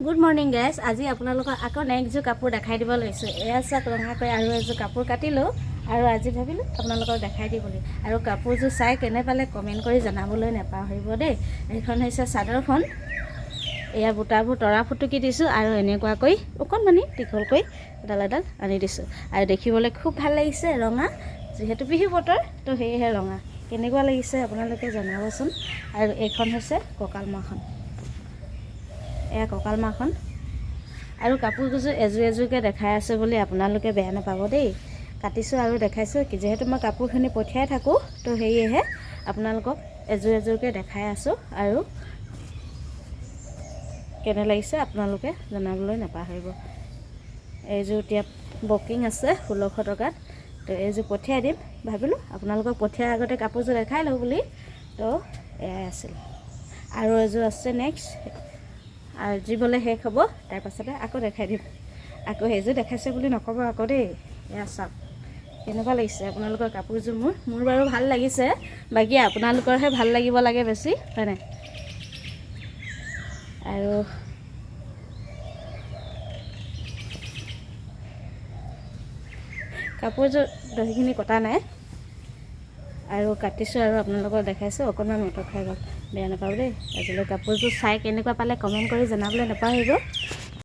Good morning guys. আজি আপোনালোকক আকৌ নেক্সটযোৰ কাপোৰ দেখাই দিব লৈছোঁ। এয়া চাওক ৰঙাকৈ আৰু এযোৰ কাপোৰ কাটিলোঁ আৰু আজি ভাবিলোঁ আপোনালোকক দেখাই দিম বুলি। আৰু কাপোৰযোৰ চাই কেনে পালে কমেণ্ট কৰি জনাবলৈ নাপাহৰিব দেই। এইখন হৈছে চাদৰখন। এয়া বুটাবোৰ তৰা ফুটুকি দিছোঁ আৰু এনেকুৱাকৈ অকণমানি দীঘলকৈ এডাল এডাল আনি দিছোঁ। আৰু দেখিবলৈ খুব ভাল লাগিছে, ৰঙা যিহেতু বিহু বতৰ তো সেয়েহে ৰঙা। কেনেকুৱা লাগিছে আপোনালোকে জনাবচোন। আৰু এইখন হৈছে কঁকালমাখন। এয়া কঁকালমাখন আৰু কাপোৰযোৰ এযোৰ এযোৰকৈ দেখাই আছোঁ বুলি আপোনালোকে বেয়া নাপাব দেই। কাটিছোঁ আৰু দেখাইছোঁ যিহেতু মই কাপোৰখিনি পঠিয়াই থাকোঁ তো সেয়েহে আপোনালোকক এযোৰ এযোৰকৈ দেখাই আছোঁ আৰু কেনে লাগিছে আপোনালোকে জনাবলৈ নাপাহৰিব। এইযোৰ এতিয়া বুকিং আছে 1600 টকাত। তো এইযোৰ পঠিয়াই দিম ভাবিলোঁ আপোনালোকক পঠিয়াৰ আগতে কাপোৰযোৰ দেখাই লওঁ বুলি। তো এয়াই আছিল আৰু এযোৰ আছে নেক্সট। আৰু যিবলৈ শেষ হ'ব তাৰপাছতে আকৌ দেখাই দিম। আকৌ সেইযোৰ দেখাইছে বুলি নক'ব আকৌ দেই। এয়া চাওক কেনেকুৱা লাগিছে আপোনালোকৰ কাপোৰযোৰ। মোৰ বাৰু ভাল লাগিছে, বাকী আপোনালোকৰহে ভাল লাগিব লাগে বেছি, হয় নাই? আৰু কাপোৰযোৰ দহিখিনি কটা নাই আৰু কাটিছোঁ আৰু আপোনালোকক দেখাইছোঁ। অকণমান মটৰ খাই গ'ল, বেয়া নাপাব দেই। আজিলৈ কাপোৰযোৰ চাই কেনেকুৱা পালে কমেণ্ট কৰি জনাবলৈ নাপাহৰিব।